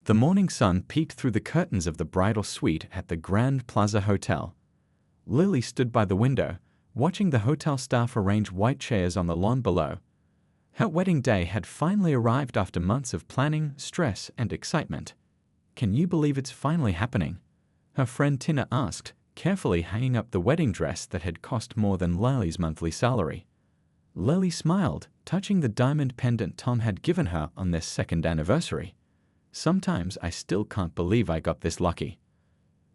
The morning sun peeked through the curtains of the bridal suite at the Grand Plaza Hotel. Lily stood by the window, watching the hotel staff arrange white chairs on the lawn below. Her wedding day had finally arrived after months of planning, stress, and excitement. "Can you believe it's finally happening?" her friend Tina asked, carefully hanging up the wedding dress that had cost more than Lily's monthly salary. Lily smiled, touching the diamond pendant Tom had given her on their second anniversary. "Sometimes I still can't believe I got this lucky."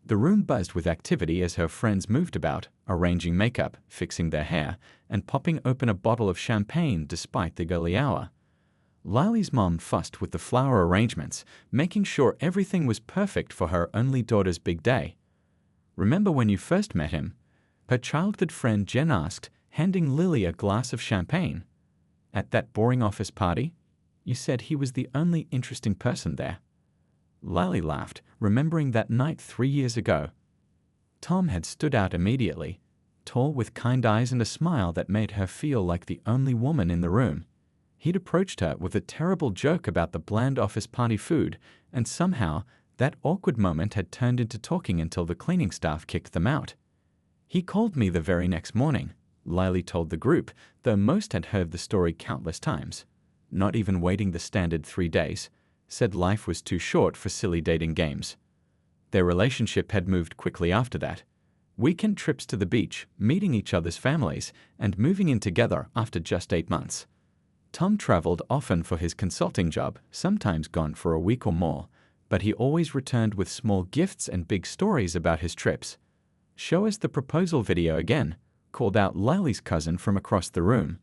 The room buzzed with activity as her friends moved about, arranging makeup, fixing their hair, and popping open a bottle of champagne despite the early hour. Lily's mom fussed with the flower arrangements, making sure everything was perfect for her only daughter's big day. "Remember when you first met him?" her childhood friend Jen asked, handing Lily a glass of champagne. "At that boring office party? You said he was the only interesting person there." Lily laughed, remembering that night 3 years ago. Tom had stood out immediately, tall with kind eyes and a smile that made her feel like the only woman in the room. He'd approached her with a terrible joke about the bland office party food, and somehow that awkward moment had turned into talking until the cleaning staff kicked them out. "He called me the very next morning," Lily told the group, though most had heard the story countless times. Not even waiting the standard 3 days. Said life was too short for silly dating games. Their relationship had moved quickly after that. Weekend trips to the beach, meeting each other's families, and moving in together after just 8 months. Tom traveled often for his consulting job, sometimes gone for a week or more, but he always returned with small gifts and big stories about his trips. "Show us the proposal video again," called out Lily's cousin from across the room.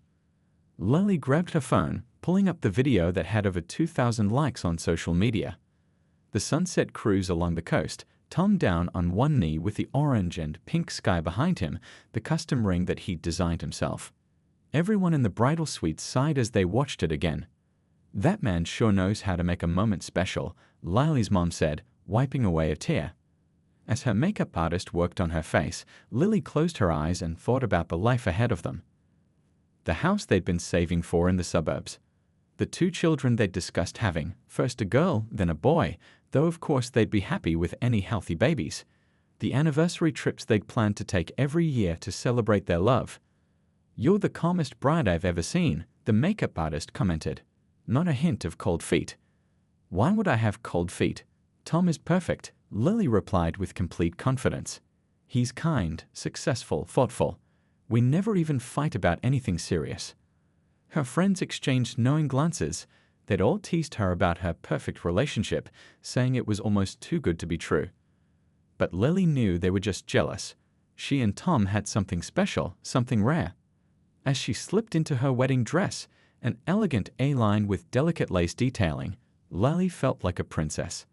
Lily grabbed her phone, pulling up the video that had over 2,000 likes on social media. The sunset cruise along the coast, Tom down on one knee with the orange and pink sky behind him, the custom ring that he'd designed himself. Everyone in the bridal suite sighed as they watched it again. "That man sure knows how to make a moment special," Lily's mom said, wiping away a tear. As her makeup artist worked on her face, Lily closed her eyes and thought about the life ahead of them. The house they'd been saving for in the suburbs. The 2 children they'd discussed having, first a girl, then a boy, though of course they'd be happy with any healthy babies. The anniversary trips they'd planned to take every year to celebrate their love. "You're the calmest bride I've ever seen," the makeup artist commented. Not a hint of cold feet. "Why would I have cold feet? Tom is perfect," Lily replied with complete confidence. "He's kind, successful, thoughtful. We never even fight about anything serious." Her friends exchanged knowing glances. They'd all teased her about her perfect relationship, saying it was almost too good to be true. But Lily knew they were just jealous. She and Tom had something special, something rare. As she slipped into her wedding dress, an elegant A-line with delicate lace detailing, Lily felt like a princess.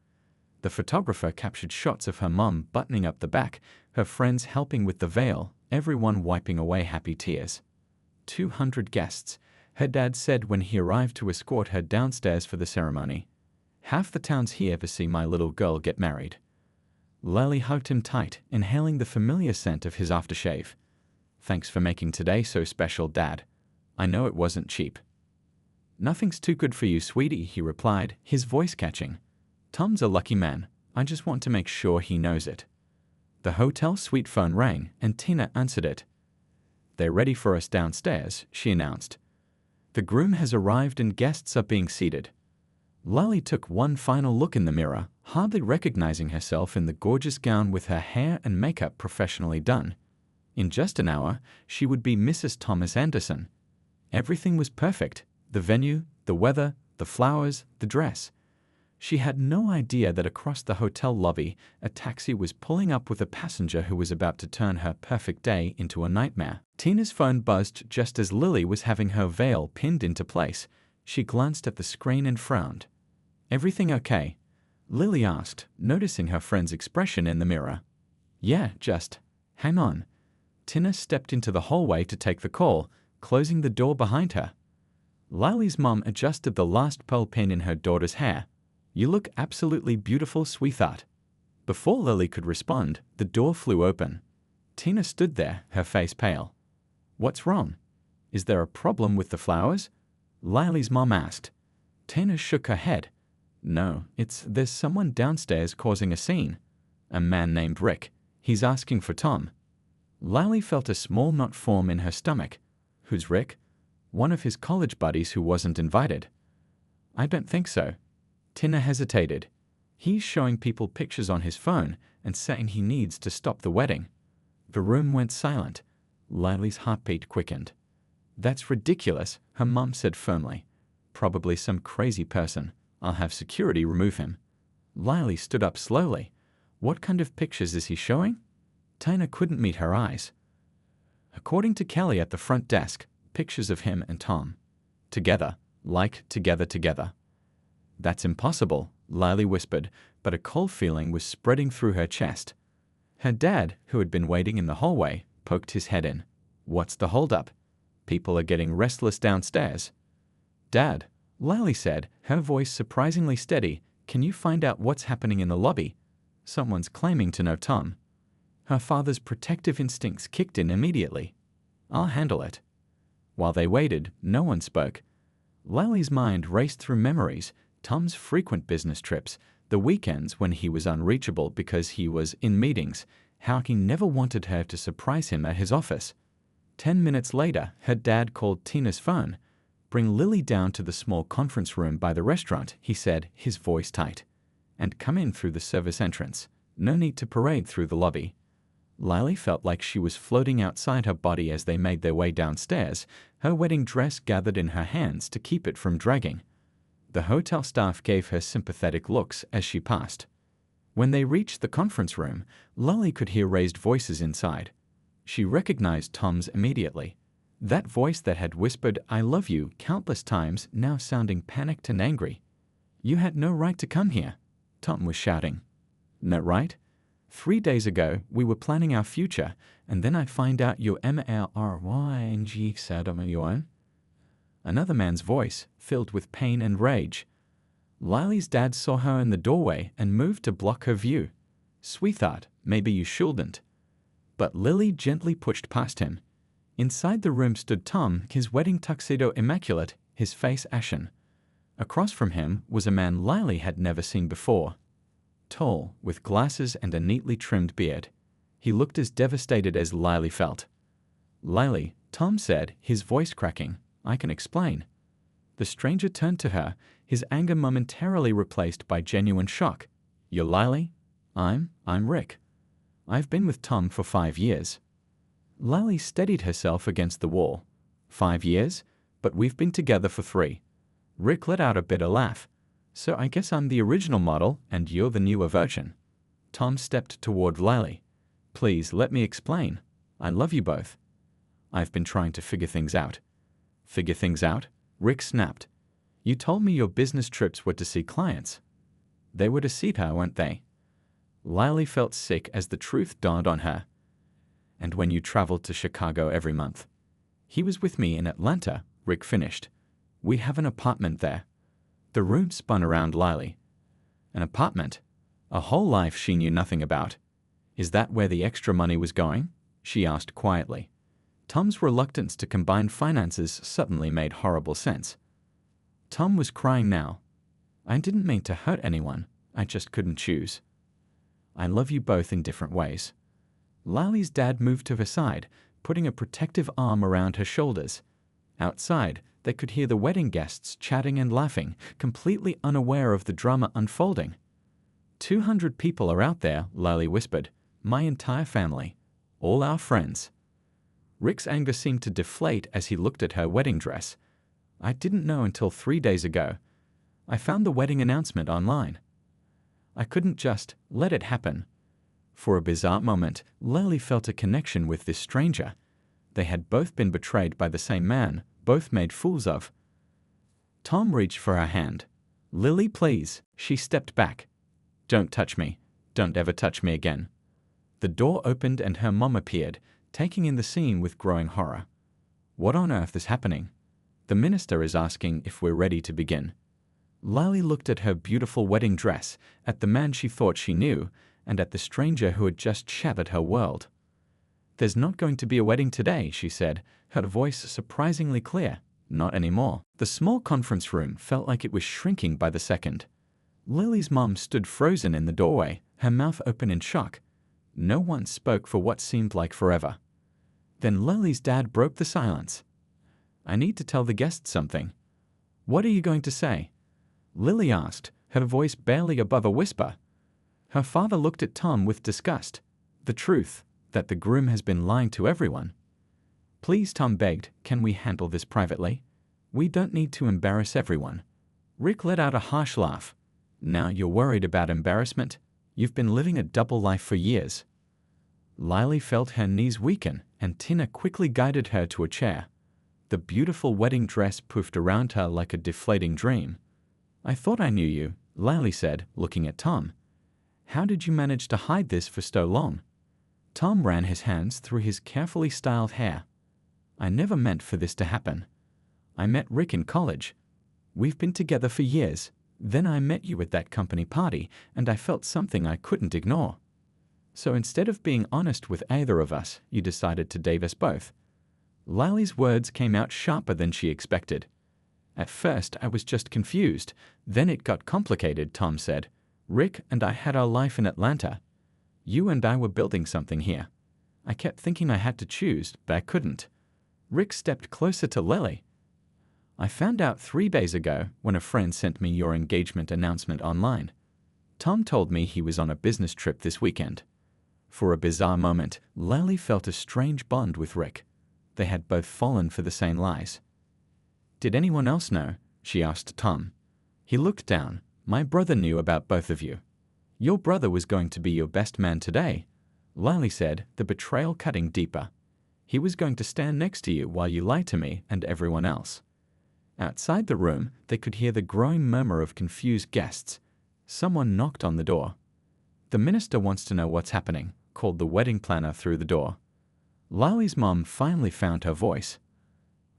The photographer captured shots of her mom buttoning up the back, her friends helping with the veil, everyone wiping away happy tears. 200 guests, her dad said when he arrived to escort her downstairs for the ceremony. "Half the town's here to see my little girl get married." Lily hugged him tight, inhaling the familiar scent of his aftershave. "Thanks for making today so special, Dad. I know it wasn't cheap." "Nothing's too good for you, sweetie," he replied, his voice catching. "Tom's a lucky man. I just want to make sure he knows it." The hotel suite phone rang, and Tina answered it. "They're ready for us downstairs," she announced. "The groom has arrived and guests are being seated." Lily took one final look in the mirror, hardly recognizing herself in the gorgeous gown with her hair and makeup professionally done. In just an hour, she would be Mrs. Thomas Anderson. Everything was perfect: the venue, the weather, the flowers, the dress. She had no idea that across the hotel lobby, a taxi was pulling up with a passenger who was about to turn her perfect day into a nightmare. Tina's phone buzzed just as Lily was having her veil pinned into place. She glanced at the screen and frowned. "Everything okay?" Lily asked, noticing her friend's expression in the mirror. "Yeah, just hang on." Tina stepped into the hallway to take the call, closing the door behind her. Lily's mom adjusted the last pearl pin in her daughter's hair. "You look absolutely beautiful, sweetheart." Before Lily could respond, the door flew open. Tina stood there, her face pale. "What's wrong? Is there a problem with the flowers?" Lily's mom asked. Tina shook her head. No, there's someone downstairs causing a scene. A man named Rick. He's asking for Tom. Lally felt a small knot form in her stomach. Who's Rick? One of his college buddies who wasn't invited. I don't think so. Tina hesitated. He's showing people pictures on his phone and saying he needs to stop the wedding. The room went silent. Lally's heartbeat quickened. That's ridiculous, her mom said firmly. Probably some crazy person. I'll have security remove him. Lally stood up slowly. What kind of pictures is he showing? Tina couldn't meet her eyes. According to Kelly at the front desk, pictures of him and Tom. Together, like together. That's impossible, Lally whispered, but a cold feeling was spreading through her chest. Her dad, who had been waiting in the hallway, poked his head in. What's the holdup? People are getting restless downstairs. Dad, Lally said, her voice surprisingly steady, can you find out what's happening in the lobby? Someone's claiming to know Tom. Her father's protective instincts kicked in immediately. I'll handle it. While they waited, no one spoke. Lally's mind raced through memories, Tom's frequent business trips, the weekends when he was unreachable because he was in meetings, how he never wanted her to surprise him at his office. 10 minutes later, her dad called Tina's phone. Bring Lily down to the small conference room by the restaurant, he said, his voice tight. And come in through the service entrance. No need to parade through the lobby. Lally felt like she was floating outside her body as they made their way downstairs, her wedding dress gathered in her hands to keep it from dragging. The hotel staff gave her sympathetic looks as she passed. When they reached the conference room, Lally could hear raised voices inside. She recognized Tom's immediately. That voice that had whispered, I love you, countless times, now sounding panicked and angry. You had no right to come here, Tom was shouting. No right? 3 days ago, we were planning our future, and then I find out you're marrying Sadomayoan. Another man's voice, filled with pain and rage. Lally's dad saw her in the doorway and moved to block her view. Sweetheart, maybe you shouldn't. But Lily gently pushed past him. Inside the room stood Tom, his wedding tuxedo immaculate, his face ashen. Across from him was a man Lily had never seen before. Tall, with glasses and a neatly trimmed beard. He looked as devastated as Lily felt. Lily, Tom said, his voice cracking, I can explain. The stranger turned to her, his anger momentarily replaced by genuine shock. You're Lily? I'm Rick. I've been with Tom for 5 years. Lily steadied herself against the wall. 5 years? But we've been together for 3. Rick let out a bitter laugh. So I guess I'm the original model and you're the newer version. Tom stepped toward Lily. Please let me explain. I love you both. I've been trying to figure things out. Figure things out? Rick snapped. You told me your business trips were to see clients. They were to see her, weren't they? Lily felt sick as the truth dawned on her. And when you traveled to Chicago every month? He was with me in Atlanta, Rick finished. We have an apartment there. The room spun around Lily. An apartment? A whole life she knew nothing about. Is that where the extra money was going? She asked quietly. Tom's reluctance to combine finances suddenly made horrible sense. Tom was crying now. I didn't mean to hurt anyone. I just couldn't choose. I love you both in different ways. Lily's dad moved to her side, putting a protective arm around her shoulders. Outside, they could hear the wedding guests chatting and laughing, completely unaware of the drama unfolding. 200 people are out there, Lily whispered. My entire family. All our friends. Rick's anger seemed to deflate as he looked at her wedding dress. I didn't know until 3 days ago. I found the wedding announcement online. I couldn't just let it happen. For a bizarre moment, Lily felt a connection with this stranger. They had both been betrayed by the same man, both made fools of. Tom reached for her hand. Lily, please. She stepped back. Don't touch me. Don't ever touch me again. The door opened and her mom appeared, taking in the scene with growing horror. What on earth is happening? The minister is asking if we're ready to begin. Lily looked at her beautiful wedding dress, at the man she thought she knew, and at the stranger who had just shattered her world. There's not going to be a wedding today, she said, her voice surprisingly clear. Not anymore. The small conference room felt like it was shrinking by the second. Lily's mom stood frozen in the doorway, her mouth open in shock. No one spoke for what seemed like forever. Then Lily's dad broke the silence. "I need to tell the guests something." "What are you going to say?" Lily asked, her voice barely above a whisper. Her father looked at Tom with disgust. "The truth, that the groom has been lying to everyone." "Please," Tom begged, "can we handle this privately? We don't need to embarrass everyone." Rick let out a harsh laugh. "Now you're worried about embarrassment? You've been living a double life for years." Lily felt her knees weaken, and Tina quickly guided her to a chair. The beautiful wedding dress puffed around her like a deflating dream. "I thought I knew you," Lily said, looking at Tom. "How did you manage to hide this for so long?" Tom ran his hands through his carefully styled hair. "I never meant for this to happen. I met Rick in college. We've been together for years. Then I met you at that company party, and I felt something I couldn't ignore. So instead of being honest with either of us, you decided to date us both." Lily's words came out sharper than she expected. "At first, I was just confused. Then it got complicated," Tom said. "Rick and I had our life in Atlanta. You and I were building something here. I kept thinking I had to choose, but I couldn't." Rick stepped closer to Lily. "I found out 3 days ago when a friend sent me your engagement announcement online. Tom told me he was on a business trip this weekend." For a bizarre moment, Lily felt a strange bond with Rick. They had both fallen for the same lies. "Did anyone else know?" she asked Tom. He looked down. "My brother knew about both of you." "Your brother was going to be your best man today," Lily said, the betrayal cutting deeper. "He was going to stand next to you while you lied to me and everyone else." Outside the room, they could hear the growing murmur of confused guests. Someone knocked on the door. "The minister wants to know what's happening," called the wedding planner through the door. Lily's mom finally found her voice.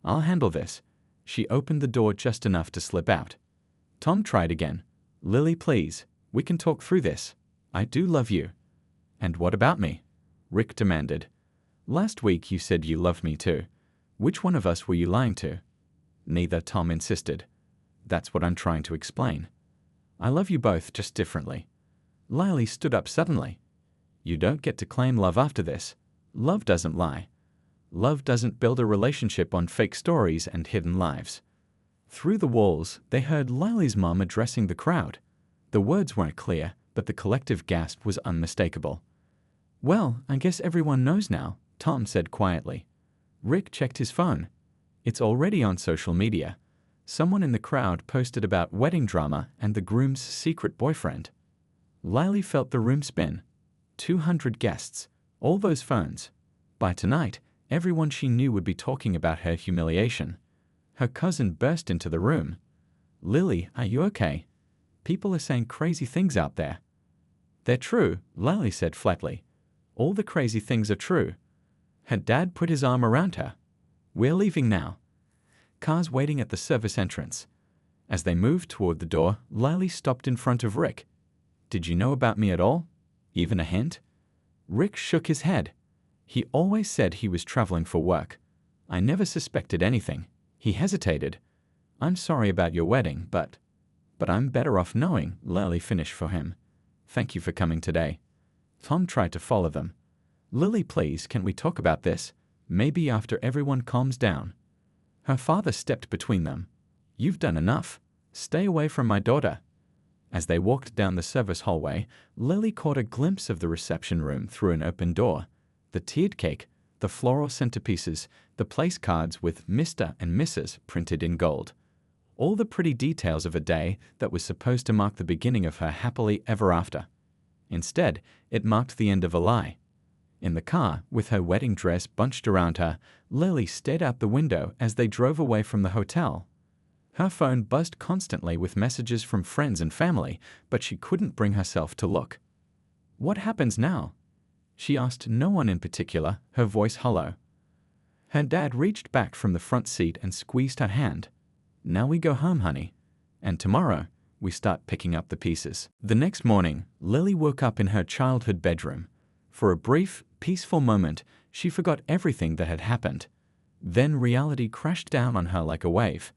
"I'll handle this." She opened the door just enough to slip out. Tom tried again. "Lily, please. We can talk through this. I do love you." "And what about me?" Rick demanded. "Last week you said you loved me too. Which one of us were you lying to?" "Neither," Tom insisted. "That's what I'm trying to explain. I love you both, just differently." Lily stood up suddenly. "You don't get to claim love after this. Love doesn't lie. Love doesn't build a relationship on fake stories and hidden lives." Through the walls, they heard Lily's mom addressing the crowd. The words weren't clear, but the collective gasp was unmistakable. "Well, I guess everyone knows now," Tom said quietly. Rick checked his phone. "It's already on social media. Someone in the crowd posted about wedding drama and the groom's secret boyfriend." Lily felt the room spin. 200 guests. All those phones. By tonight, everyone she knew would be talking about her humiliation. Her cousin burst into the room. "Lily, are you okay? People are saying crazy things out there." "They're true," Lily said flatly. "All the crazy things are true." Her dad put his arm around her. "We're leaving now." Cars waiting at the service entrance. As they moved toward the door, Lily stopped in front of Rick. "Did you know about me at all? Even a hint?" Rick shook his head. "He always said he was traveling for work. I never suspected anything." He hesitated. "I'm sorry about your wedding, but I'm better off knowing," Lily finished for him. "Thank you for coming today." Tom tried to follow them. "Lily, please, can we talk about this? Maybe after everyone calms down." Her father stepped between them. "You've done enough. Stay away from my daughter." As they walked down the service hallway, Lily caught a glimpse of the reception room through an open door. The tiered cake, the floral centerpieces, the place cards with Mr. and Mrs. printed in gold. All the pretty details of a day that was supposed to mark the beginning of her happily ever after. Instead, it marked the end of a lie. In the car, with her wedding dress bunched around her, Lily stared out the window as they drove away from the hotel. Her phone buzzed constantly with messages from friends and family, but she couldn't bring herself to look. "What happens now?" She asked no one in particular, her voice hollow. Her dad reached back from the front seat and squeezed her hand. "Now we go home, honey. And tomorrow, we start picking up the pieces." The next morning, Lily woke up in her childhood bedroom. For a brief, peaceful moment, she forgot everything that had happened. Then reality crashed down on her like a wave.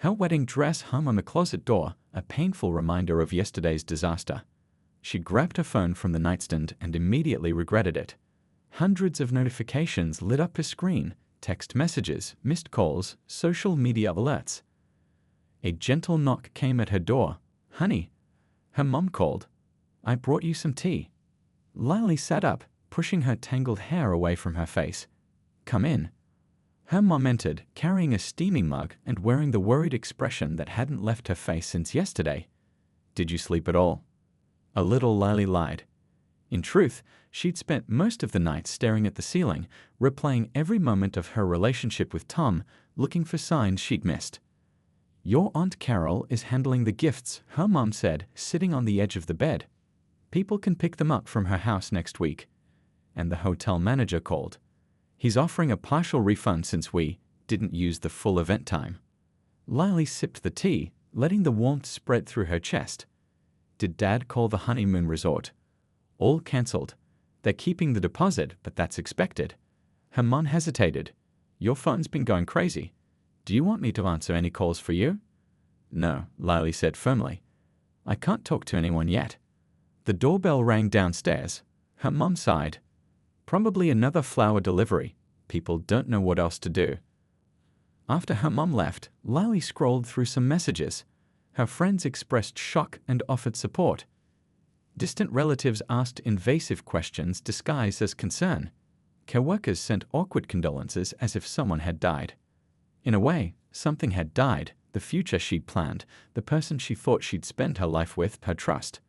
Her wedding dress hung on the closet door, a painful reminder of yesterday's disaster. She grabbed her phone from the nightstand and immediately regretted it. Hundreds of notifications lit up her screen: text messages, missed calls, social media alerts. A gentle knock came at her door. "Honey," her mom called. "I brought you some tea." Lily sat up, pushing her tangled hair away from her face. "Come in." Her mom entered, carrying a steaming mug and wearing the worried expression that hadn't left her face since yesterday. "Did you sleep at all?" A little, Lily lied. In truth, she'd spent most of the night staring at the ceiling, replaying every moment of her relationship with Tom, looking for signs she'd missed. "Your Aunt Carol is handling the gifts," her mom said, sitting on the edge of the bed. "People can pick them up from her house next week." And the hotel manager called. "He's offering a partial refund since we didn't use the full event time." Lily sipped the tea, letting the warmth spread through her chest. "Did Dad call the honeymoon resort?" "All cancelled. They're keeping the deposit, but that's expected." Her mom hesitated. "Your phone's been going crazy. Do you want me to answer any calls for you?" "No," Lily said firmly. "I can't talk to anyone yet." The doorbell rang downstairs. Her mom sighed. "Probably another flower delivery. People don't know what else to do." After her mom left, Lily scrolled through some messages. Her friends expressed shock and offered support. Distant relatives asked invasive questions disguised as concern. Coworkers sent awkward condolences as if someone had died. In a way, something had died: the future she'd planned, the person she thought she'd spend her life with, her trust.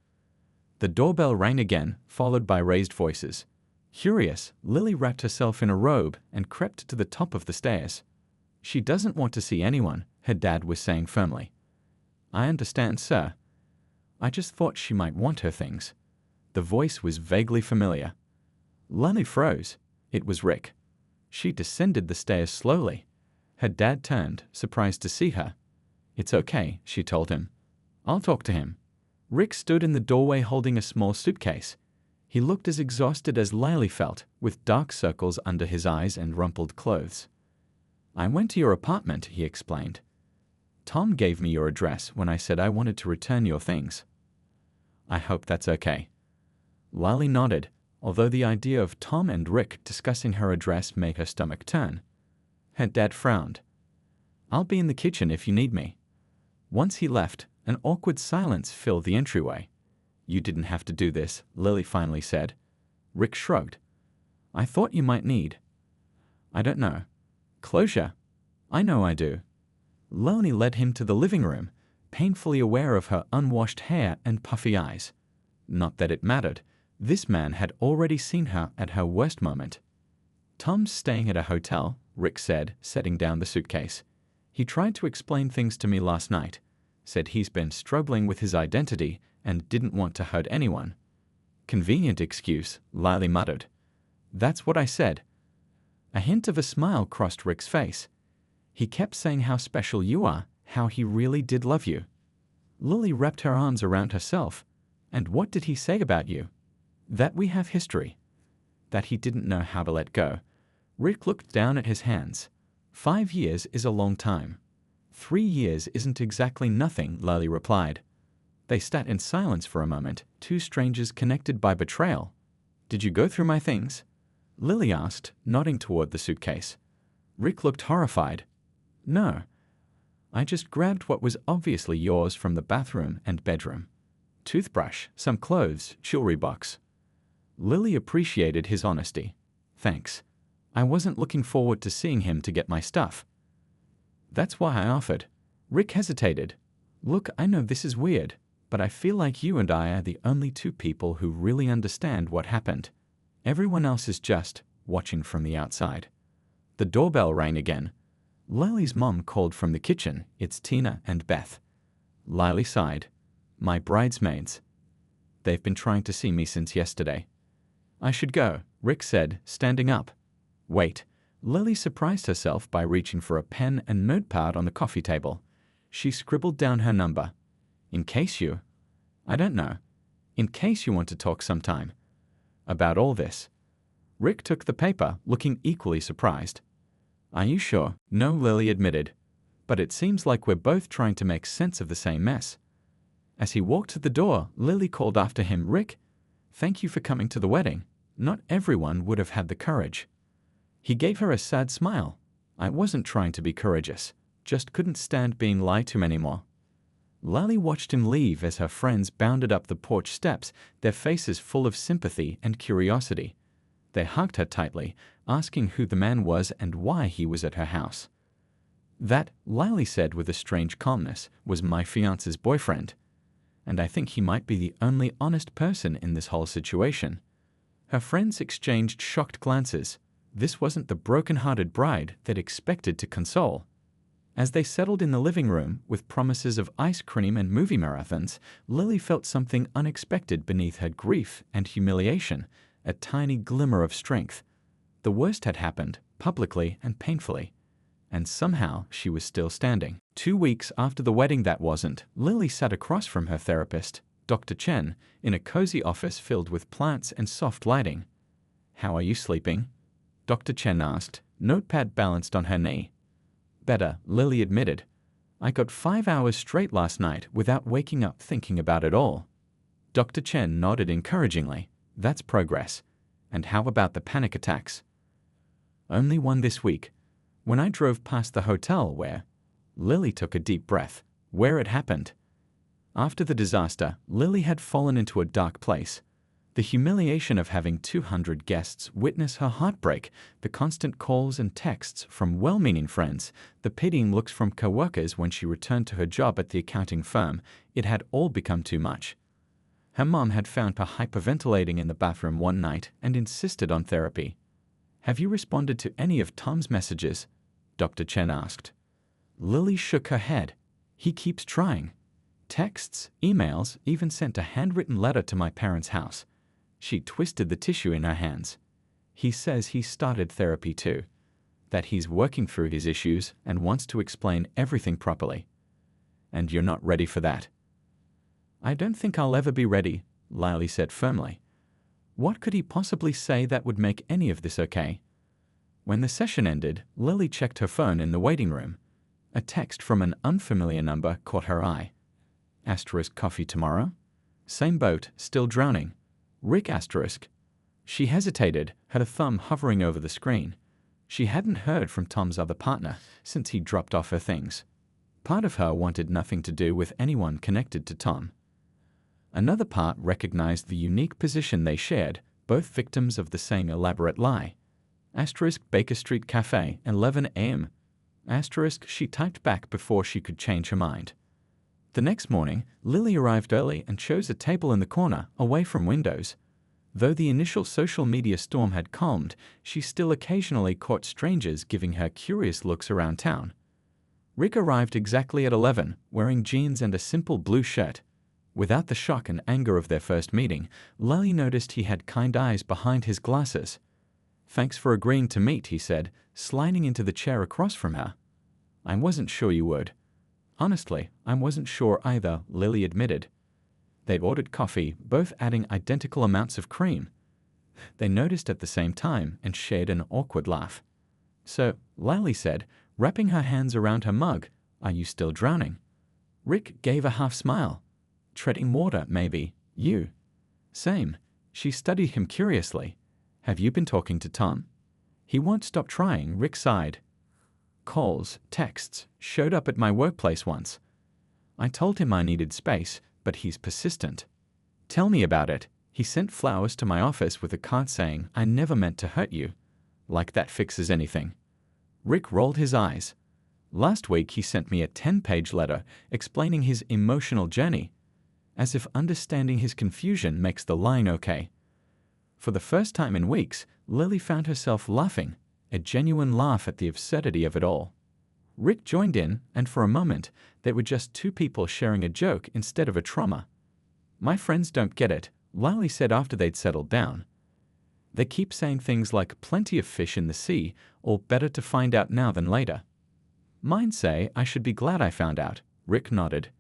The doorbell rang again, followed by raised voices. Curious, Lily wrapped herself in a robe and crept to the top of the stairs. "She doesn't want to see anyone," her dad was saying firmly. "I understand, sir. I just thought she might want her things." The voice was vaguely familiar. Lily froze. It was Rick. She descended the stairs slowly. Her dad turned, surprised to see her. "It's okay," she told him. "I'll talk to him." Rick stood in the doorway holding a small suitcase. He looked as exhausted as Lily felt, with dark circles under his eyes and rumpled clothes. "I went to your apartment," he explained. "Tom gave me your address when I said I wanted to return your things." "I hope that's okay." Lily nodded, although the idea of Tom and Rick discussing her address made her stomach turn. Her dad frowned. "I'll be in the kitchen if you need me." Once he left, an awkward silence filled the entryway. "You didn't have to do this," Lily finally said. Rick shrugged. "I thought you might need—" "I don't know. Closure." "I know I do." Lily led him to the living room, painfully aware of her unwashed hair and puffy eyes. Not that it mattered. This man had already seen her at her worst moment. "Tom's staying at a hotel," Rick said, setting down the suitcase. "He tried to explain things to me last night. Said he's been struggling with his identity and didn't want to hurt anyone." "Convenient excuse," Lily muttered. "That's what I said." A hint of a smile crossed Rick's face. "He kept saying how special you are, how he really did love you." Lily wrapped her arms around herself. "And what did he say about you?" "That we have history." "That he didn't know how to let go." Rick looked down at his hands. 5 years is a long time. 3 years isn't exactly nothing, Lily replied. They sat in silence for a moment, two strangers connected by betrayal. "Did you go through my things?" Lily asked, nodding toward the suitcase. Rick looked horrified. "No. I just grabbed what was obviously yours from the bathroom and bedroom. Toothbrush, some clothes, jewelry box." Lily appreciated his honesty. "Thanks. I wasn't looking forward to seeing him to get my stuff." "That's why I offered." Rick hesitated. "Look, I know this is weird, but I feel like you and I are the only two people who really understand what happened. Everyone else is just watching from the outside." The doorbell rang again. Lily's mom called from the kitchen. "It's Tina and Beth." Lily sighed. "My bridesmaids. They've been trying to see me since yesterday." "I should go," Rick said, standing up. "Wait." Lily surprised herself by reaching for a pen and notepad on the coffee table. She scribbled down her number. "In case you—" "I don't know. In case you want to talk sometime." "About all this." Rick took the paper, looking equally surprised. "Are you sure?" "No," Lily admitted. but it seems like we're both trying to make sense of the same mess." As he walked to the door, Lily called after him, "Rick, thank you for coming to the wedding. Not everyone would have had the courage." He gave her a sad smile. "I wasn't trying to be courageous, just couldn't stand being lied to anymore." Lily watched him leave as her friends bounded up the porch steps, their faces full of sympathy and curiosity. They hugged her tightly, asking who the man was and why he was at her house. "That," Lily said with a strange calmness, "was my fiance's boyfriend. And I think he might be the only honest person in this whole situation." Her friends exchanged shocked glances. This wasn't the broken-hearted bride they'd expected to console. As they settled in the living room, with promises of ice cream and movie marathons, Lily felt something unexpected beneath her grief and humiliation, a tiny glimmer of strength. The worst had happened, publicly and painfully. And somehow she was still standing. 2 weeks after the wedding that wasn't, Lily sat across from her therapist, Dr. Chen, in a cozy office filled with plants and soft lighting. "How are you sleeping?" Dr. Chen asked, notepad balanced on her knee. "Better," Lily admitted. "I got 5 hours straight last night without waking up thinking about it all." Dr. Chen nodded encouragingly. "That's progress. And how about the panic attacks?" "Only one this week. When I drove past the hotel where—" Lily took a deep breath. "Where it happened." After the disaster, Lily had fallen into a dark place. The humiliation of having 200 guests witness her heartbreak, the constant calls and texts from well-meaning friends, the pitying looks from co-workers when she returned to her job at the accounting firm, it had all become too much. Her mom had found her hyperventilating in the bathroom one night and insisted on therapy. "Have you responded to any of Tom's messages?" Dr. Chen asked. Lily shook her head. "He keeps trying. Texts, emails, even sent a handwritten letter to my parents' house." She twisted the tissue in her hands. "He says he started therapy too, that he's working through his issues and wants to explain everything properly." "And you're not ready for that?" "I don't think I'll ever be ready," Lily said firmly. What could he possibly say that would make any of this okay? When the session ended, Lily checked her phone in the waiting room. A text from an unfamiliar number caught her eye. Asterisk coffee tomorrow? Same boat, still drowning. Rick asterisk. She hesitated, her thumb hovering over the screen. She hadn't heard from Tom's other partner since he dropped off her things. Part of her wanted nothing to do with anyone connected to Tom. Another part recognized the unique position they shared, both victims of the same elaborate lie. Asterisk Baker Street Cafe, 11 a.m. Asterisk she typed back before she could change her mind. The next morning, Lily arrived early and chose a table in the corner, away from windows. Though the initial social media storm had calmed, she still occasionally caught strangers giving her curious looks around town. Rick arrived exactly at 11, wearing jeans and a simple blue shirt. Without the shock and anger of their first meeting, Lily noticed he had kind eyes behind his glasses. "Thanks for agreeing to meet," he said, sliding into the chair across from her. "I wasn't sure you would." "Honestly, I wasn't sure either," Lily admitted. They'd ordered coffee, both adding identical amounts of cream. They noticed at the same time and shared an awkward laugh. "So," Lily said, wrapping her hands around her mug, "are you still drowning?" Rick gave a half smile. "Treading water, maybe. You?" "Same." She studied him curiously. "Have you been talking to Tom?" "He won't stop trying," Rick sighed. "Calls, texts, showed up at my workplace once. I told him I needed space, but he's persistent." "Tell me about it." "He sent flowers to my office with a card saying, 'I never meant to hurt you.' Like that fixes anything." Rick rolled his eyes. "Last week he sent me a 10-page letter explaining his emotional journey, as if understanding his confusion makes the line okay." For the first time in weeks, Lily found herself laughing, a genuine laugh at the absurdity of it all. Rick joined in, and for a moment, they were just two people sharing a joke instead of a trauma. "My friends don't get it," Lily said after they'd settled down. "They keep saying things like plenty of fish in the sea, or better to find out now than later." "Mine say I should be glad I found out," Rick nodded.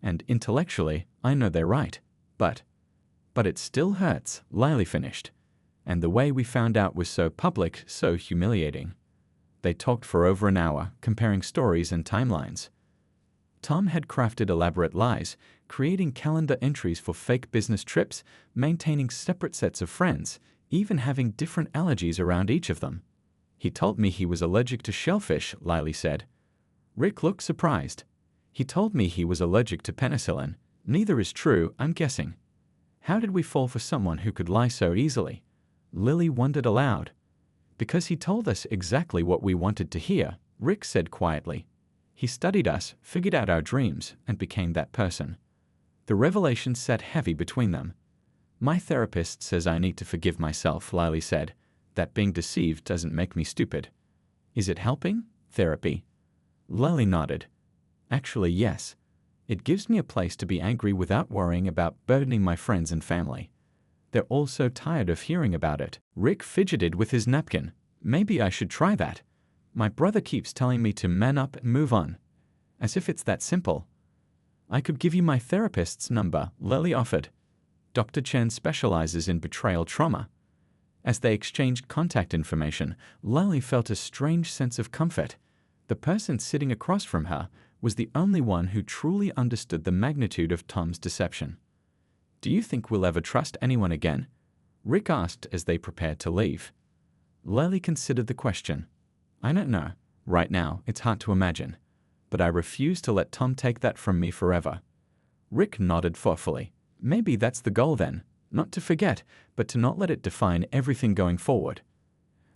"And intellectually, I know they're right. But it still hurts," Lily finished. "And the way we found out was so public, so humiliating." They talked for over an hour, comparing stories and timelines. Tom had crafted elaborate lies, creating calendar entries for fake business trips, maintaining separate sets of friends, even having different allergies around each of them. He told me he was allergic to shellfish, Lily said. Rick looked surprised. He told me he was allergic to penicillin. Neither is true, I'm guessing. How did we fall for someone who could lie so easily? Lily wondered aloud. Because he told us exactly what we wanted to hear, Rick said quietly. He studied us, figured out our dreams, and became that person. The revelation sat heavy between them. My therapist says I need to forgive myself, Lily said. That being deceived doesn't make me stupid. Is it helping? Therapy. Lily nodded. Actually, yes. It gives me a place to be angry without worrying about burdening my friends and family. They're all so tired of hearing about it. Rick fidgeted with his napkin. Maybe I should try that. My brother keeps telling me to man up and move on. As if it's that simple. I could give you my therapist's number, Lily offered. Dr. Chen specializes in betrayal trauma. As they exchanged contact information, Lily felt a strange sense of comfort. The person sitting across from her was the only one who truly understood the magnitude of Tom's deception. Do you think we'll ever trust anyone again? Rick asked as they prepared to leave. Lily considered the question. I don't know. Right now, it's hard to imagine. But I refuse to let Tom take that from me forever. Rick nodded thoughtfully. Maybe that's the goal then. Not to forget, but to not let it define everything going forward.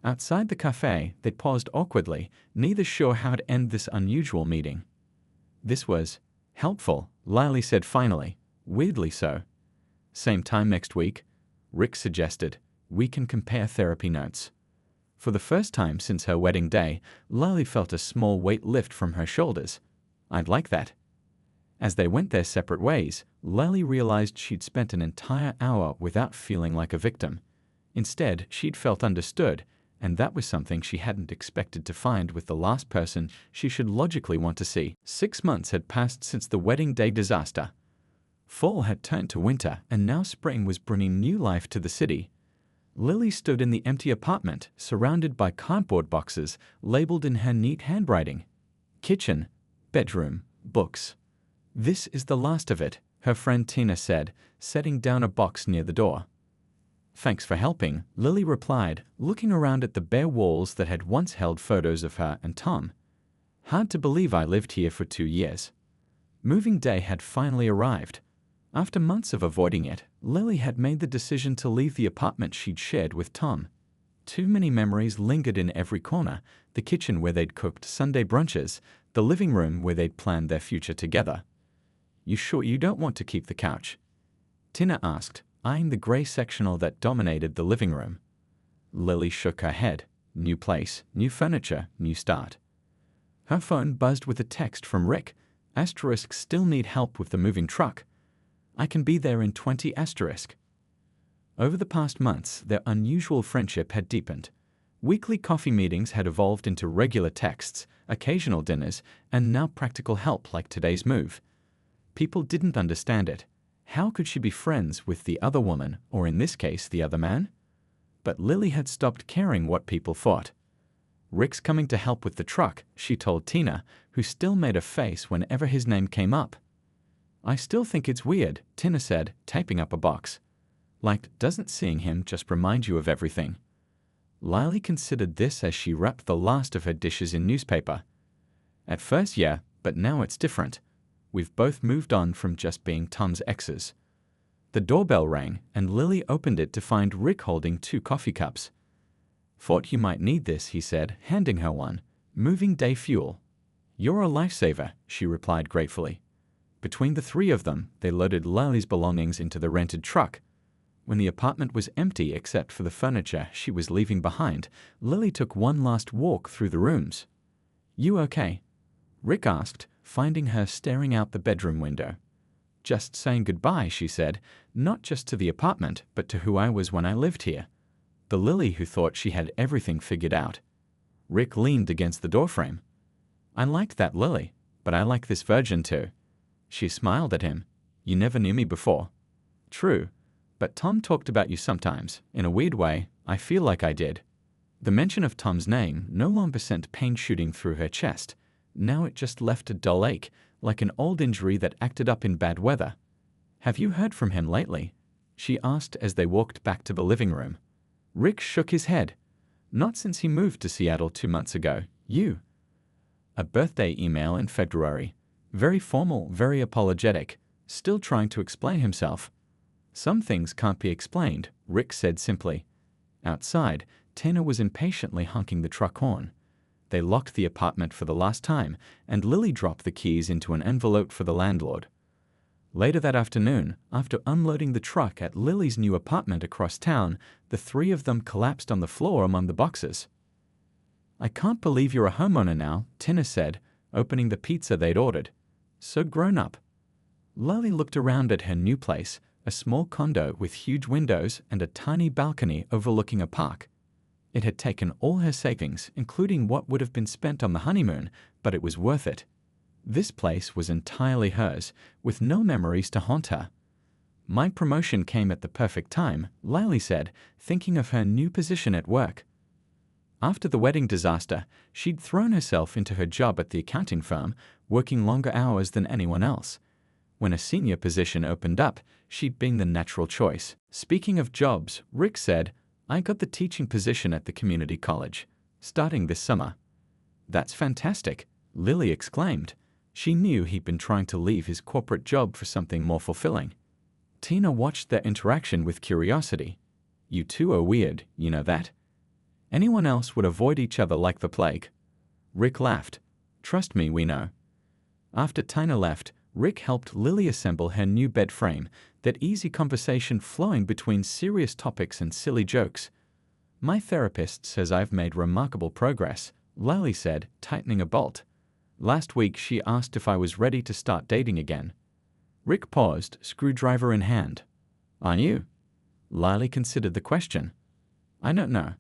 Outside the cafe, they paused awkwardly, neither sure how to end this unusual meeting. This was helpful, Lily said finally, weirdly so. Same time next week, Rick suggested. We can compare therapy notes. For the first time since her wedding day, Lily felt a small weight lift from her shoulders. I'd like that. As they went their separate ways, Lily realized she'd spent an entire hour without feeling like a victim. Instead, she'd felt understood, and that was something she hadn't expected to find with the last person she should logically want to see. 6 months had passed since the wedding day disaster. Fall had turned to winter, and now spring was bringing new life to the city. Lily stood in the empty apartment, surrounded by cardboard boxes labeled in her neat handwriting. Kitchen, bedroom, books. This is the last of it, her friend Tina said, setting down a box near the door. Thanks for helping, Lily replied, looking around at the bare walls that had once held photos of her and Tom. Hard to believe I lived here for 2 years. Moving day had finally arrived. After months of avoiding it, Lily had made the decision to leave the apartment she'd shared with Tom. Too many memories lingered in every corner, the kitchen where they'd cooked Sunday brunches, the living room where they'd planned their future together. You sure you don't want to keep the couch? Tina asked, eyeing the gray sectional that dominated the living room. Lily shook her head. New place, new furniture, new start. Her phone buzzed with a text from Rick. Asterisk still need help with the moving truck. I can be there in 20 asterisk. Over the past months, their unusual friendship had deepened. Weekly coffee meetings had evolved into regular texts, occasional dinners, and now practical help like today's move. People didn't understand it. How could she be friends with the other woman, or in this case, the other man? But Lily had stopped caring what people thought. Rick's coming to help with the truck, she told Tina, who still made a face whenever his name came up. I still think it's weird, Tina said, taping up a box. Like, doesn't seeing him just remind you of everything? Lily considered this as she wrapped the last of her dishes in newspaper. At first, yeah, but now it's different. We've both moved on from just being Tom's exes. The doorbell rang, and Lily opened it to find Rick holding 2 coffee cups. Thought you might need this, he said, handing her one. Moving day fuel. You're a lifesaver, she replied gratefully. Between the 3 of them, they loaded Lily's belongings into the rented truck. When the apartment was empty except for the furniture she was leaving behind, Lily took one last walk through the rooms. You okay? Rick asked, finding her staring out the bedroom window. Just saying goodbye, she said, not just to the apartment, but to who I was when I lived here. The Lily who thought she had everything figured out. Rick leaned against the doorframe. I liked that Lily, but I like this virgin too. She smiled at him. You never knew me before. True, but Tom talked about you sometimes. In a weird way, I feel like I did. The mention of Tom's name no longer sent pain shooting through her chest. Now it just left a dull ache, like an old injury that acted up in bad weather. "Have you heard from him lately?" she asked as they walked back to the living room. Rick shook his head. "Not since he moved to Seattle 2 months ago. You?" A birthday email in February. Very formal, very apologetic, still trying to explain himself. "Some things can't be explained," Rick said simply. Outside, Tina was impatiently honking the truck horn. They locked the apartment for the last time, and Lily dropped the keys into an envelope for the landlord. Later that afternoon, after unloading the truck at Lily's new apartment across town, the three of them collapsed on the floor among the boxes. "I can't believe you're a homeowner now," Tina said, opening the pizza they'd ordered. "So grown up." Lily looked around at her new place, a small condo with huge windows and a tiny balcony overlooking a park. It had taken all her savings, including what would have been spent on the honeymoon, but it was worth it. This place was entirely hers, with no memories to haunt her. "My promotion came at the perfect time," Lily said, thinking of her new position at work. After the wedding disaster, she'd thrown herself into her job at the accounting firm, working longer hours than anyone else. When a senior position opened up, she'd been the natural choice. Speaking of jobs, Rick said, "I got the teaching position at the community college, starting this summer." "That's fantastic," Lily exclaimed. She knew he'd been trying to leave his corporate job for something more fulfilling. Tina watched their interaction with curiosity. "You two are weird, you know that? Anyone else would avoid each other like the plague." Rick laughed. "Trust me, we know." After Tina left, Rick helped Lily assemble her new bed frame, that easy conversation flowing between serious topics and silly jokes. "My therapist says I've made remarkable progress," Lily said, tightening a bolt. "Last week she asked if I was ready to start dating again." Rick paused, screwdriver in hand. "Are you?" Lily considered the question. "I don't know.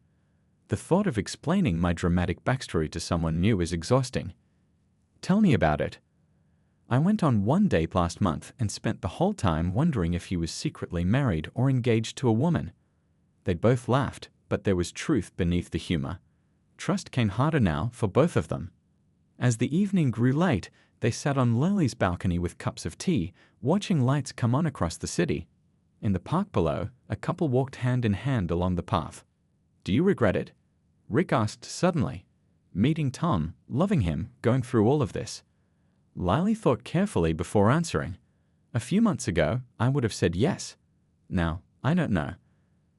The thought of explaining my dramatic backstory to someone new is exhausting." "Tell me about it." "I went on one date last month and spent the whole time wondering if he was secretly married or engaged to a woman." They'd both laughed, but there was truth beneath the humor. Trust came harder now for both of them. As the evening grew late, they sat on Lily's balcony with cups of tea, watching lights come on across the city. In the park below, a couple walked hand in hand along the path. "Do you regret it?" Rick asked suddenly. "Meeting Tom, loving him, going through all of this." Lily thought carefully before answering. "A few months ago, I would have said yes. Now, I don't know.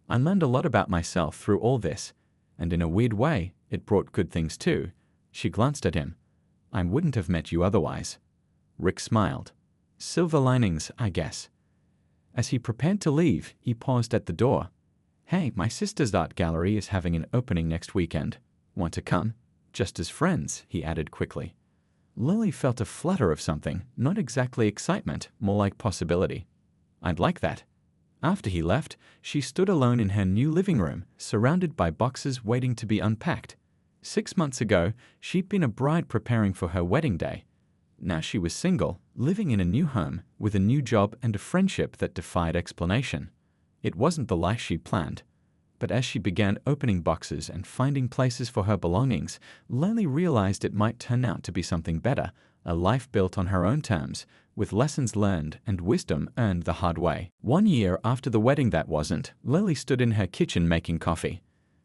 I learned a lot about myself through all this, and in a weird way, it brought good things too." She glanced at him. "I wouldn't have met you otherwise." Rick smiled. "Silver linings, I guess." As he prepared to leave, he paused at the door. "Hey, my sister's art gallery is having an opening next weekend. Want to come? Just as friends," he added quickly. Lily felt a flutter of something, not exactly excitement, more like possibility. "I'd like that." After he left, she stood alone in her new living room, surrounded by boxes waiting to be unpacked. 6 months ago, she'd been a bride preparing for her wedding day. Now she was single, living in a new home, with a new job and a friendship that defied explanation. It wasn't the life she'd planned. But as she began opening boxes and finding places for her belongings, Lily realized it might turn out to be something better, a life built on her own terms, with lessons learned and wisdom earned the hard way. 1 year after the wedding that wasn't, Lily stood in her kitchen making coffee.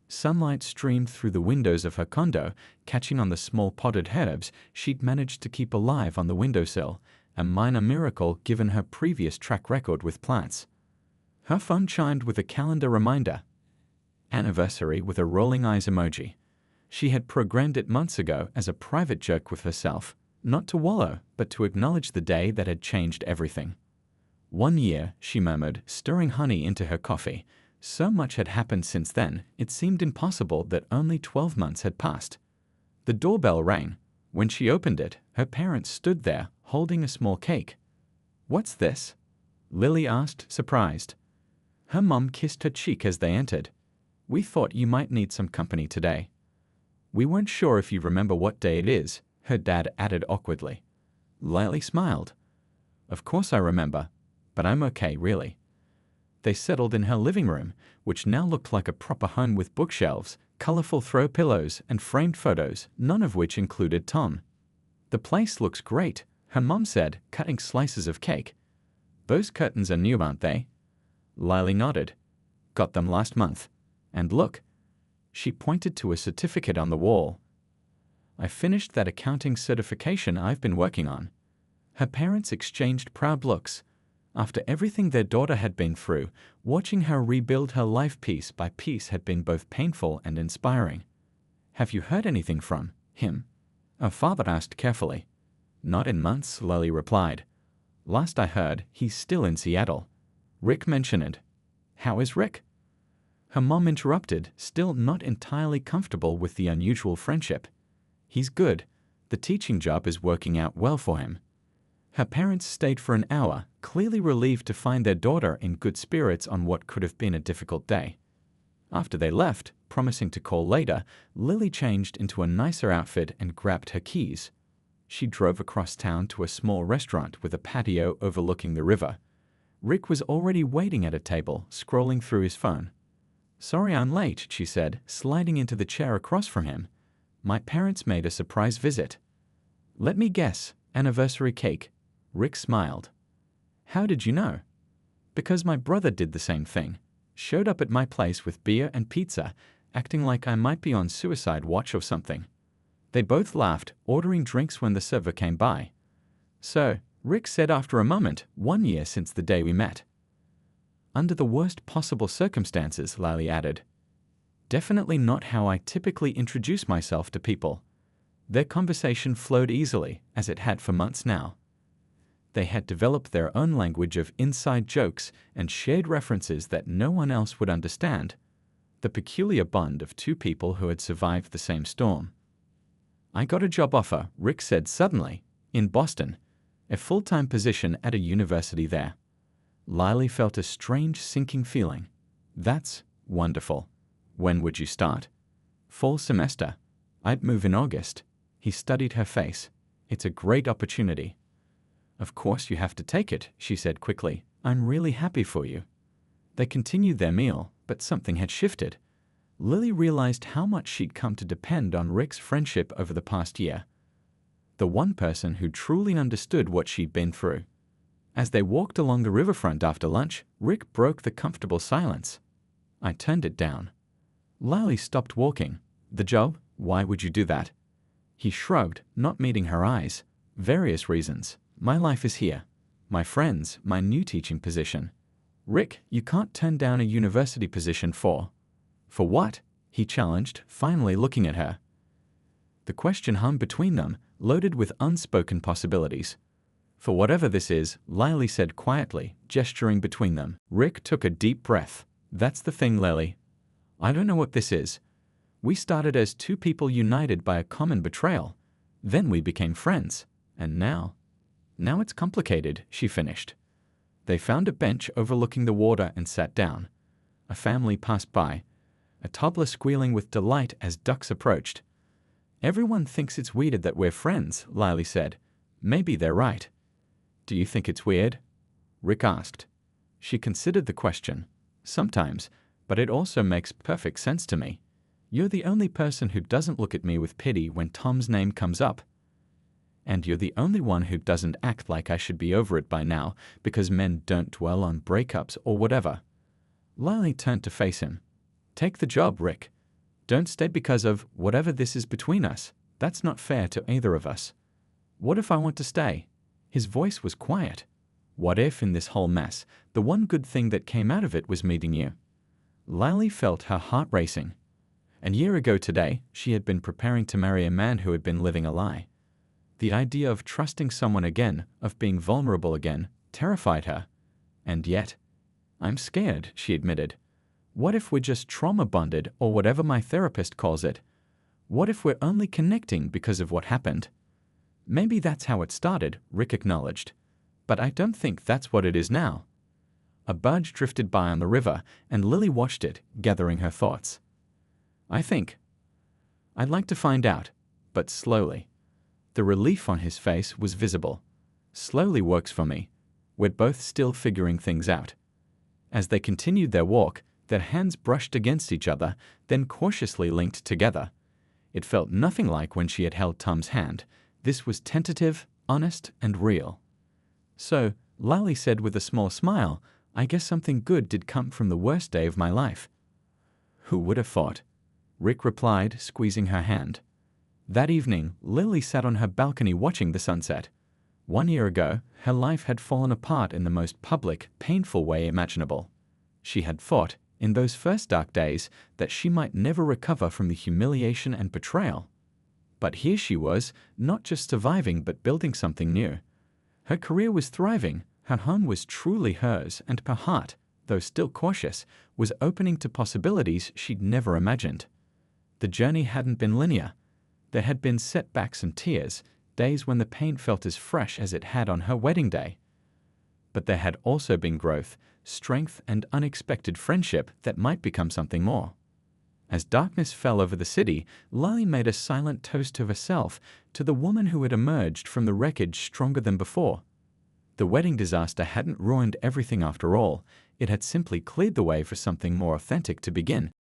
Sunlight streamed through the windows of her condo, catching on the small potted herbs she'd managed to keep alive on the windowsill, a minor miracle given her previous track record with plants. Her phone chimed with a calendar reminder. Anniversary with a rolling eyes emoji. She had programmed it months ago as a private joke with herself, not to wallow, but to acknowledge the day that had changed everything. 1 year, she murmured, stirring honey into her coffee. So much had happened since then, it seemed impossible that only 12 months had passed. The doorbell rang. When she opened it, her parents stood there, holding a small cake. "What's this?" Lily asked, surprised. Her mom kissed her cheek as they entered. "We thought you might need some company today." "We weren't sure if you remember what day it is," her dad added awkwardly. Lily smiled. "Of course I remember, but I'm okay, really." They settled in her living room, which now looked like a proper home with bookshelves, colorful throw pillows, and framed photos, none of which included Tom. "The place looks great," her mom said, cutting slices of cake. "Those curtains are new, aren't they?" Lily nodded. "Got them last month. And look." She pointed to a certificate on the wall. "I finished that accounting certification I've been working on." Her parents exchanged proud looks. After everything their daughter had been through, watching her rebuild her life piece by piece had been both painful and inspiring. "Have you heard anything from him?" her father asked carefully. "Not in months," Lily replied. "Last I heard, he's still in Seattle." Rick mentioned it. "How is Rick?" Her mom interrupted, still not entirely comfortable with the unusual friendship. "He's good. The teaching job is working out well for him." Her parents stayed for an hour, clearly relieved to find their daughter in good spirits on what could have been a difficult day. After they left, promising to call later, Lily changed into a nicer outfit and grabbed her keys. She drove across town to a small restaurant with a patio overlooking the river. Rick was already waiting at a table, scrolling through his phone. "Sorry I'm late," she said, sliding into the chair across from him. "My parents made a surprise visit." "Let me guess, anniversary cake." Rick smiled. "How did you know?" "Because my brother did the same thing. Showed up at my place with beer and pizza, acting like I might be on suicide watch or something." They both laughed, ordering drinks when the server came by. "So," Rick said after a moment, "1 year since the day we met." "Under the worst possible circumstances," Lily added. "Definitely not how I typically introduce myself to people." Their conversation flowed easily, as it had for months now. They had developed their own language of inside jokes and shared references that no one else would understand. The peculiar bond of two people who had survived the same storm. "I got a job offer," Rick said suddenly, "in Boston. A full-time position at a university there." Lily felt a strange sinking feeling. "That's wonderful. When would you start?" "Fall semester. I'd move in August." He studied her face. "It's a great opportunity." "Of course you have to take it," she said quickly. "I'm really happy for you." They continued their meal, but something had shifted. Lily realized how much she'd come to depend on Rick's friendship over the past year. The one person who truly understood what she'd been through. As they walked along the riverfront after lunch, Rick broke the comfortable silence. "I turned it down." Lily stopped walking. "The job? Why would you do that?" He shrugged, not meeting her eyes. "Various reasons. My life is here. My friends, my new teaching position." "Rick, you can't turn down a university position for..." "For what?" he challenged, finally looking at her. The question hung between them, loaded with unspoken possibilities. "For whatever this is," Lily said quietly, gesturing between them. Rick took a deep breath. "That's the thing, Lily. I don't know what this is. We started as two people united by a common betrayal. Then we became friends. And now it's complicated," she finished. They found a bench overlooking the water and sat down. A family passed by, a toddler squealing with delight as ducks approached. "Everyone thinks it's weird that we're friends," Lily said. "Maybe they're right." "Do you think it's weird?" Rick asked. She considered the question. "Sometimes, but it also makes perfect sense to me. You're the only person who doesn't look at me with pity when Tom's name comes up. And you're the only one who doesn't act like I should be over it by now because men don't dwell on breakups or whatever." Lily turned to face him. "Take the job, Rick. Don't stay because of whatever this is between us. That's not fair to either of us." "What if I want to stay?" His voice was quiet. "What if, in this whole mess, the one good thing that came out of it was meeting you?" Lily felt her heart racing. A year ago today, she had been preparing to marry a man who had been living a lie. The idea of trusting someone again, of being vulnerable again, terrified her. And yet, "I'm scared," she admitted. "What if we're just trauma bonded, or whatever my therapist calls it? What if we're only connecting because of what happened?" "Maybe that's how it started," Rick acknowledged. "But I don't think that's what it is now." A barge drifted by on the river, and Lily watched it, gathering her thoughts. I'd like to find out, but slowly." The relief on his face was visible. "Slowly works for me. We're both still figuring things out." As they continued their walk, Their hands brushed against each other, then cautiously linked together. It felt nothing like when she had held Tom's hand. This was tentative, honest, and real. "So," Lally said with a small smile, "I guess something good did come from the worst day of my life." "Who would have thought?" Rick replied, squeezing her hand. That evening, Lily sat on her balcony watching the sunset. 1 year ago, her life had fallen apart in the most public, painful way imaginable. She had thought, in those first dark days, that she might never recover from the humiliation and betrayal. But here she was, not just surviving but building something new. Her career was thriving, her home was truly hers, and her heart, though still cautious, was opening to possibilities she'd never imagined. The journey hadn't been linear. There had been setbacks and tears, days when the pain felt as fresh as it had on her wedding day. But there had also been growth, strength, and unexpected friendship that might become something more. As darkness fell over the city, Lily made a silent toast to herself, to the woman who had emerged from the wreckage stronger than before. The wedding disaster hadn't ruined everything after all. It had simply cleared the way for something more authentic to begin.